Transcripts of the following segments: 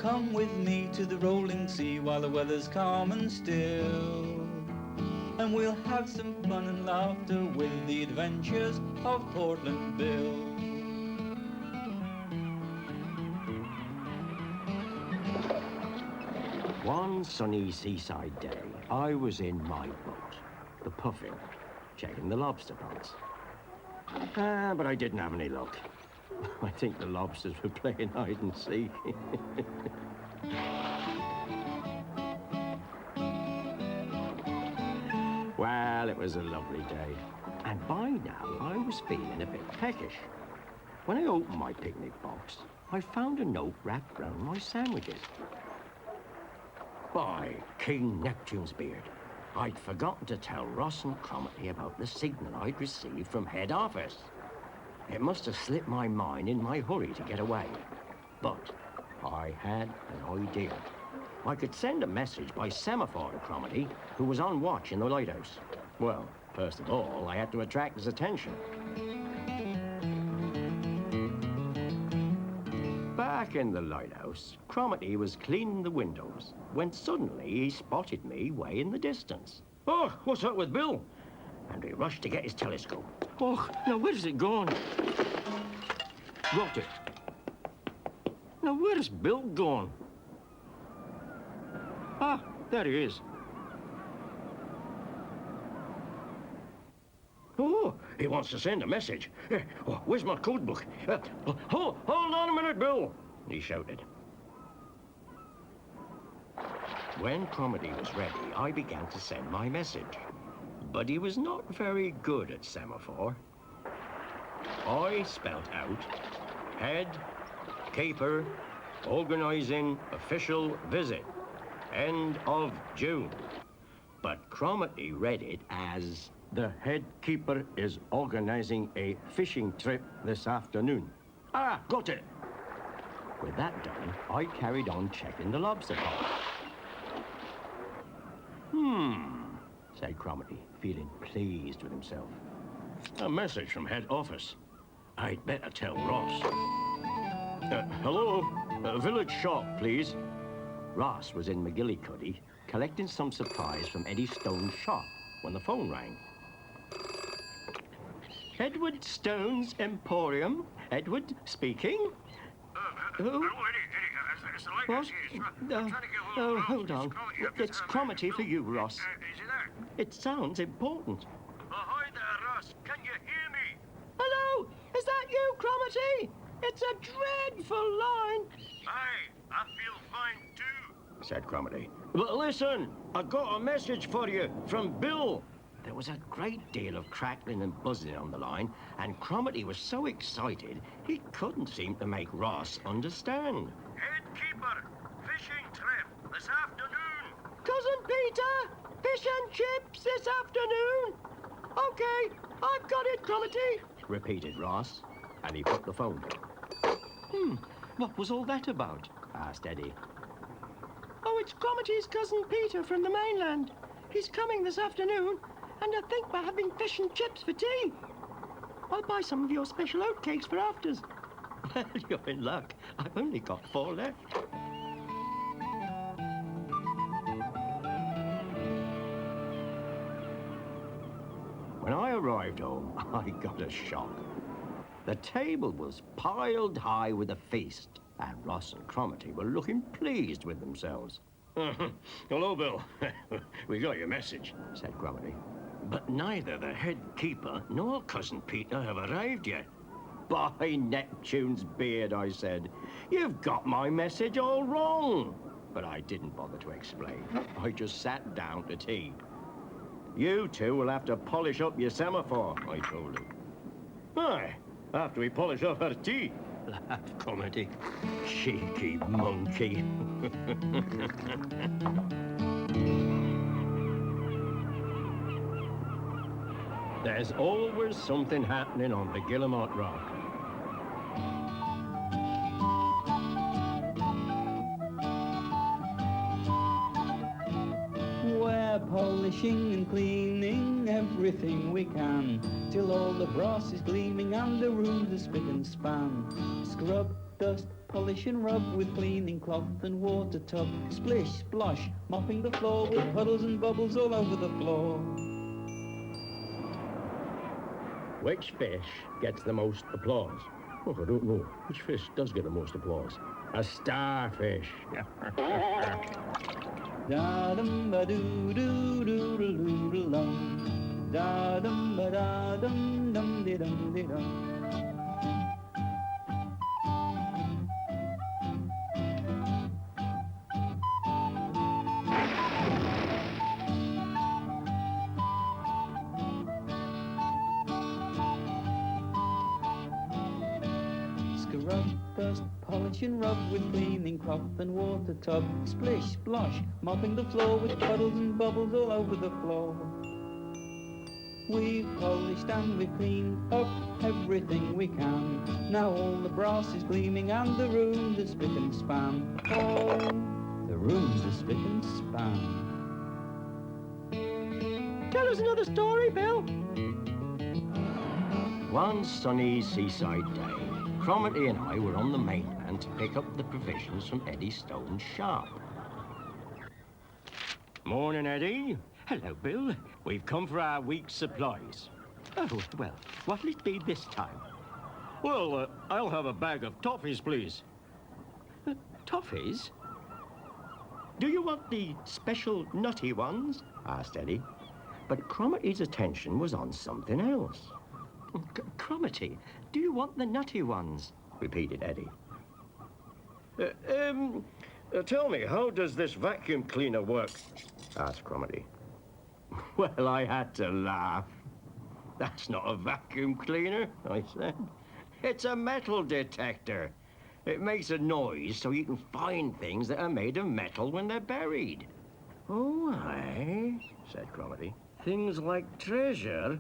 come with me to the rolling sea while the weather's calm and still, and we'll have some fun and laughter with the adventures of Portland Bill. One sunny seaside day, I was in my boat, the Puffin, checking the lobster ponds. But I didn't have any luck. I think the lobsters were playing hide and seek. Well, it was a lovely day, and by now I was feeling a bit peckish. When I opened my picnic box, I found a note wrapped round my sandwiches. By King Neptune's beard, I'd forgotten to tell Ross and Cromarty about the signal I'd received from head office. It must have slipped my mind in my hurry to get away. But I had an idea. I could send a message by semaphore to Cromarty, who was on watch in the lighthouse. Well, first of all, I had to attract his attention. Back in the lighthouse, Cromarty was cleaning the windows when suddenly he spotted me way in the distance. "Oh, what's up with Bill?" And he rushed to get his telescope. "Oh, now where's it gone?" "Got it. Now where's Bill gone?" "Ah, there he is." "Oh, he wants to send a message. Oh, where's my code book? Hold on a minute, Bill," he shouted. When Cromarty was ready, I began to send my message. But he was not very good at semaphore. I spelt out head, keeper, organising official visit, end of June. But Cromarty read it as the head keeper is organising a fishing trip this afternoon. "Ah, got it." With that done, I carried on checking the lobster pot. Said Cromarty, feeling pleased with himself. "A message from head office. I'd better tell Ross." "Hello, village shop, please." Ross was in McGillicuddy collecting some supplies from Eddie Stone's shop when the phone rang. "Edward Stone's Emporium. Edward speaking." Who? Hello, Eddie. It's the lighthouse here. I'm trying to get hold of hold on. It's Cromarty for you, Ross. Is he there? It sounds important. Hi there, Ross. Can you hear me? Hello, is that you, Cromarty? It's a dreadful line. Aye, I feel fine too, said Cromarty. "But listen, I got a message for you from Bill." There was a great deal of crackling and buzzing on the line, and Cromarty was so excited he couldn't seem to make Ross understand. Head keeper, fishing trip this afternoon. "Cousin Peter, fish and chips this afternoon." "Okay, I've got it, Cromarty," repeated Ross, and he put the phone down. What was all that about?" asked Eddie. "Oh, it's Cromarty's cousin Peter from the mainland. He's coming this afternoon, and I think we're having fish and chips for tea. I'll buy some of your special oatcakes for afters." "Well, you're in luck. I've only got 4 left." When I arrived home, I got a shock. The table was piled high with a feast, and Ross and Cromarty were looking pleased with themselves. Hello, Bill. We got your message, said Cromarty. But neither the head keeper nor Cousin Peter have arrived yet. "By Neptune's beard," I said, "you've got my message all wrong." But I didn't bother to explain. I just sat down to tea. "You two will have to polish up your semaphore," I told him. "Aye, after we polish off our tea," laughed Cromarty. "Cheeky monkey." There's always something happening on the Guillemot Rock. We're polishing and cleaning everything we can, till all the brass is gleaming and the rooms are spick and span. Scrub, dust, polish and rub with cleaning cloth and water tub. Splish, splosh, mopping the floor with puddles and bubbles all over the floor. Which fish gets the most applause? Oh, I don't know. Which fish does get the most applause? A starfish. Da dum ba doo doo doo doo doo doo dum. Da dum ba da dum dum de dum de dum. Scrub, dust, polish and rub with cleaning cloth and water tub. Splish, splosh, mopping the floor with puddles and bubbles all over the floor. We've polished and we've cleaned up everything we can. Now all the brass is gleaming and the rooms are spick and span. Oh, the rooms are spick and span. Tell us another story, Bill. One sunny seaside day, Cromarty and I were on the mainland to pick up the provisions from Eddie Stone's shop. Morning, Eddie. Hello, Bill. We've come for our week's supplies. Oh, well, what'll it be this time? Well, I'll have a bag of toffees, please. Toffees? Do you want the special nutty ones? Asked Eddie. But Cromarty's attention was on something else. Cromarty, do you want the nutty ones? Repeated Eddie. Tell me, how does this vacuum cleaner work? Asked Cromarty. Well, I had to laugh. That's not a vacuum cleaner, I said. It's a metal detector. It makes a noise so you can find things that are made of metal when they're buried. Oh, aye, said Cromarty. Things like treasure?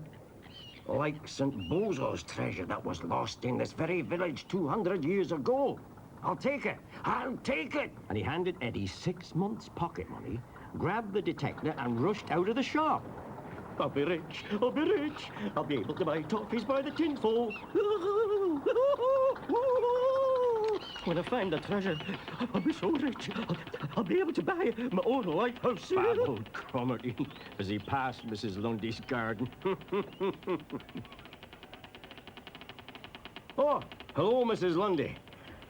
Like St. Bozo's treasure that was lost in this very village 200 years ago. I'll take it. I'll take it. And he handed Eddie 6 months' pocket money, grabbed the detector and rushed out of the shop. I'll be rich. I'll be rich. I'll be able to buy toffees by the tinful. When I find the treasure, I'll be so rich. I'll be able to buy my own lighthouse. Babbled Cromarty as he passed Mrs. Lundy's garden. Oh, hello, Mrs. Lundy.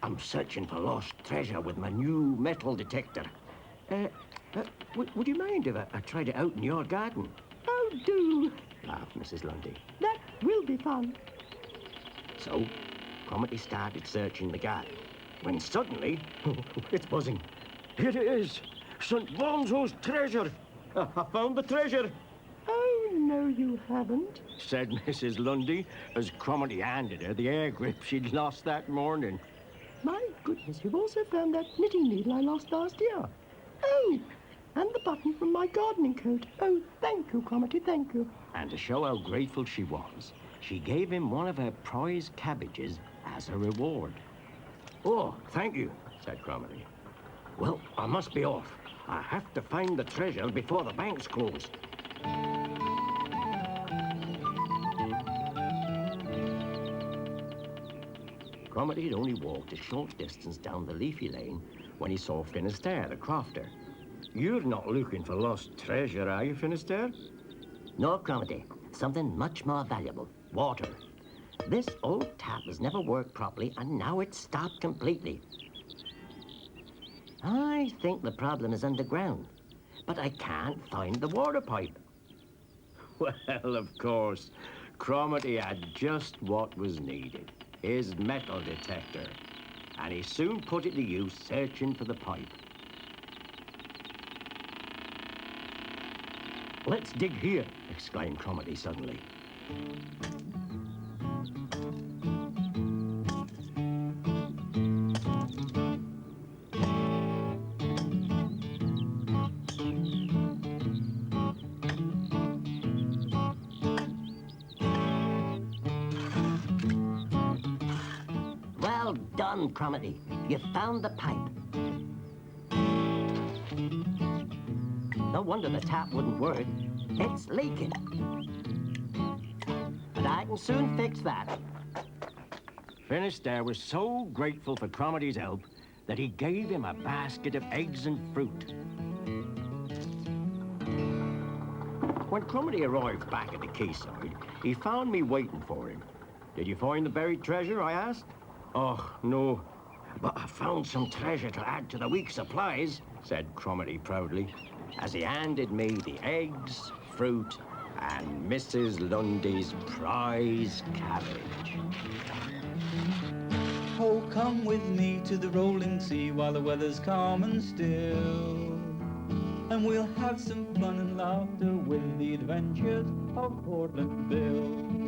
I'm searching for lost treasure with my new metal detector. Would you mind if I tried it out in your garden? Oh, do, laughed Mrs. Lundy. That will be fun. So, Cromarty started searching the garden, when suddenly, it's buzzing. Here it is, St. Bonzo's treasure. I found the treasure. Oh, no, you haven't, said Mrs. Lundy, as Cromarty handed her the air grip she'd lost that morning. My goodness, you've also found that knitting needle I lost last year. Oh, and the button from my gardening coat. Oh, thank you, Cromarty, thank you. And to show how grateful she was, she gave him one of her prize cabbages as a reward. Oh, thank you, said Cromarty. Well, I must be off. I have to find the treasure before the banks close. Cromarty had only walked a short distance down the leafy lane when he saw Finisterre, the crofter. You're not looking for lost treasure, are you, Finisterre? No, Cromarty. Something much more valuable. Water. This old tap has never worked properly, and now it's stopped completely. I think the problem is underground, but I can't find the water pipe. Well, of course, Cromarty had just what was needed. His metal detector, and he soon put it to use searching for the pipe. Let's dig here, exclaimed Cromarty suddenly. Well done, Cromarty. You found the pipe. No wonder the tap wouldn't work. It's leaking. But I can soon fix that. Finisterre was so grateful for Cromity's help that he gave him a basket of eggs and fruit. When Cromity arrived back at the quayside, he found me waiting for him. "Did you find the buried treasure?" I asked. "Oh, no, but I found some treasure to add to the week's supplies," said Cromity proudly, as he handed me the eggs, fruit, and Mrs. Lundy's prize cabbage. Oh, come with me to the rolling sea while the weather's calm and still, and we'll have some fun and laughter with the adventures of Portland Bill.